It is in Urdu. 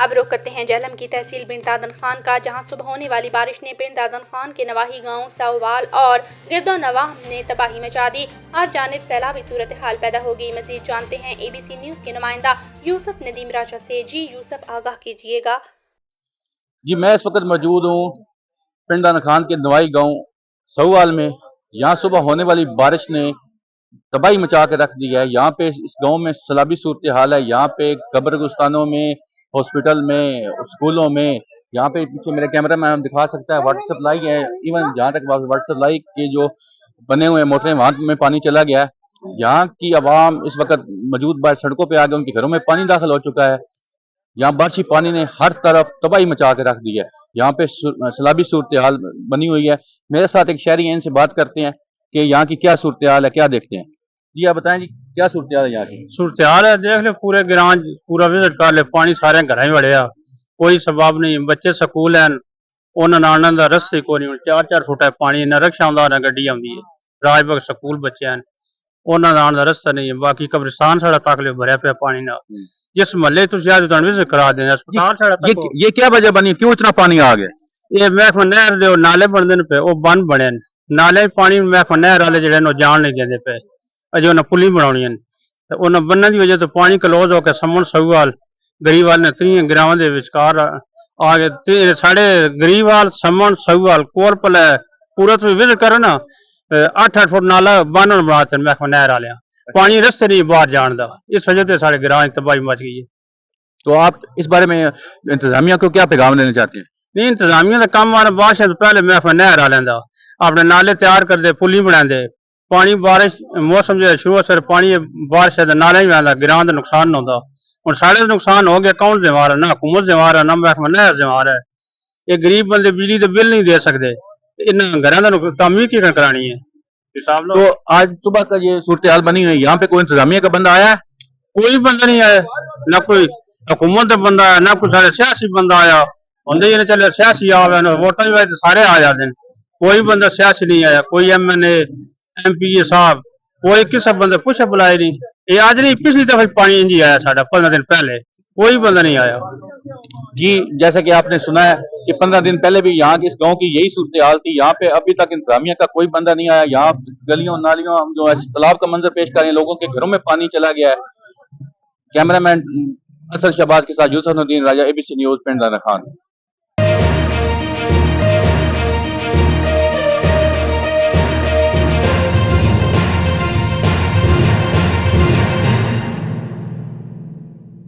اب رخ کرتے ہیں جہلم کی تحصیل بن دادن خان کا، جہاں صبح ہونے والی بارش نے بن دادن خان کے نواحی گاؤں ساوال اور گرد و نواح نے تباہی مچا دی۔ ہر جانب سیلابی صورتحال پیدا ہو گئی۔ مزید جانتے ہیں اے بی سی نیوز کے نمائندہ یوسف ندیم راجہ سے۔ جی یوسف، آگاہ کیجیے گا۔ جی میں اس وقت موجود ہوں بن دادن خان کے نواحی گاؤں ساوال میں۔ یہاں صبح ہونے والی بارش نے تباہی مچا کے رکھ دی ہے۔ یہاں پہ اس گاؤں میں سیلابی صورتحال ہے۔ یہاں پہ قبرستانوں میں، ہاسپٹل میں، اسکولوں میں، یہاں پہ پیچھے میرے کیمرہ مین دکھا سکتا ہے واٹر سپلائی ہے، ایون جہاں تک واٹر سپلائی کے جو بنے ہوئے موٹریں وہاں میں پانی چلا گیا ہے۔ یہاں کی عوام اس وقت موجود باہر سڑکوں پہ آ گئے، ان کے گھروں میں پانی داخل ہو چکا ہے۔ یہاں بارشی پانی نے ہر طرف تباہی مچا کے رکھ دی ہے۔ یہاں پہ سیلابی صورتحال بنی ہوئی ہے۔ میرے ساتھ ایک شہری ہیں، ان سے بات کرتے ہیں کہ یہاں کی کیا صورتحال ہے، کیا دیکھتے ہیں۔ جی آپ بتائیں جی، کیا صورتحال ہے یہاں کی؟ صورتحال ہے دیکھ لے، پورے گراں پورا وزٹ کر لے، پانی سارے گھر ہی وڑیا، کوئی سبب نہیں۔ بچے سکول ہیں، انہوں آنے کا رستے کوئی نہیں، 4-4 فٹ ہے پانی، نہ رکشا آتا نہ گڈی آتی ہے۔ راج بگ سکول بچے ہیں، انہوں آنے کا رستہ نہیں ہے۔ باقی قبرستان ساڑا تک لے بھریا پیا پانی نہ، جس محلے تو وزٹ کرا دیں اسپتال ساڑا تک۔ یہ کیا وجہ بنی، کیوں اتنا پانی آ گیا؟ یہ محکمہ نہر دے نالے بنتے پے، وہ بند بنے، نالے پانی محکمہ نہر والے جڑے جان نہیں دے پے، اجے انہیں پلی بنانی ہے، انہیں بننے کی وجہ تو پانی کلوز ہو کے سمن ساوال گریوال نے 3 گراواں دے وچکار آ گئے۔ ساڑے گریوال، سمن، ساوال، کول پلے پورا تو وزٹ کرو نا، 8-8 فٹ نالا بانن بنا محکمہ نہر والے، پانی رستے نہیں باہر جان دا، اس وجہ سے سارے گراں تباہی مچ گئی ہے۔ تو آپ اس بارے میں انتظامیہ کو کیا پیغام دینا چاہتے ہیں؟ نہیں، انتظامیہ کا کام آنا بارش تو پہلے محکمہ نہر والوں کا اپنے نالے تیار کرتے، پلی بنا دے، پانی بارش موسم جو شروع ہو سر پانی بارش ہے نالے ہی آتا، گراں کا نقصان نہ ہوتا۔ ہوں سارے نقصان ہو گیا، کون ذمہ ہے؟ نہ حکومت ذمہ ہے، نہ محکمہ نہر ذمہ ہے۔ یہ غریب بندے بجلی کے بل نہیں دے سکتے، ان گھروں کا تعمیر کی کرانی ہے۔ تو آج صبح کا یہ صورتحال بنی ہوئی، یہاں پہ کوئی انتظامیہ کا بندہ آیا ہے؟ کوئی بندہ نہیں آیا، نہ کوئی حکومت کا بندہ آیا، نہ کوئی سارے سیاسی بندہ آیا۔ ہوں یہ چلے سیاسی آ گئے، ووٹاں کی وجہ سے سارے آ جاتے ہیں، کوئی بندہ سیاسی نہیں آیا، کوئی ایم این اے، ایم پی اے صاحب، کوئی کسی بندے پوچھے بلائے نہیں۔ یہ آج نہیں، پچھلی دفعہ پانی انجی آیا ساڑھا 15 دن پہلے، کوئی بندہ نہیں آیا۔ جی جیسا کہ آپ نے سنا ہے کہ 15 دن پہلے بھی یہاں کی اس گاؤں کی یہی صورتحال تھی۔ یہاں پہ ابھی تک انتظامیہ کا کوئی بندہ نہیں آیا۔ یہاں گلیوں نالیوں جو ہے تالاب کا منظر پیش کر رہے ہیں، لوگوں کے گھروں میں پانی چلا گیا ہے۔ کیمرہ مین اسد شہباز کے ساتھ یوسف ندیم راجہ، اے بی سی نیوز، بن دادن خان۔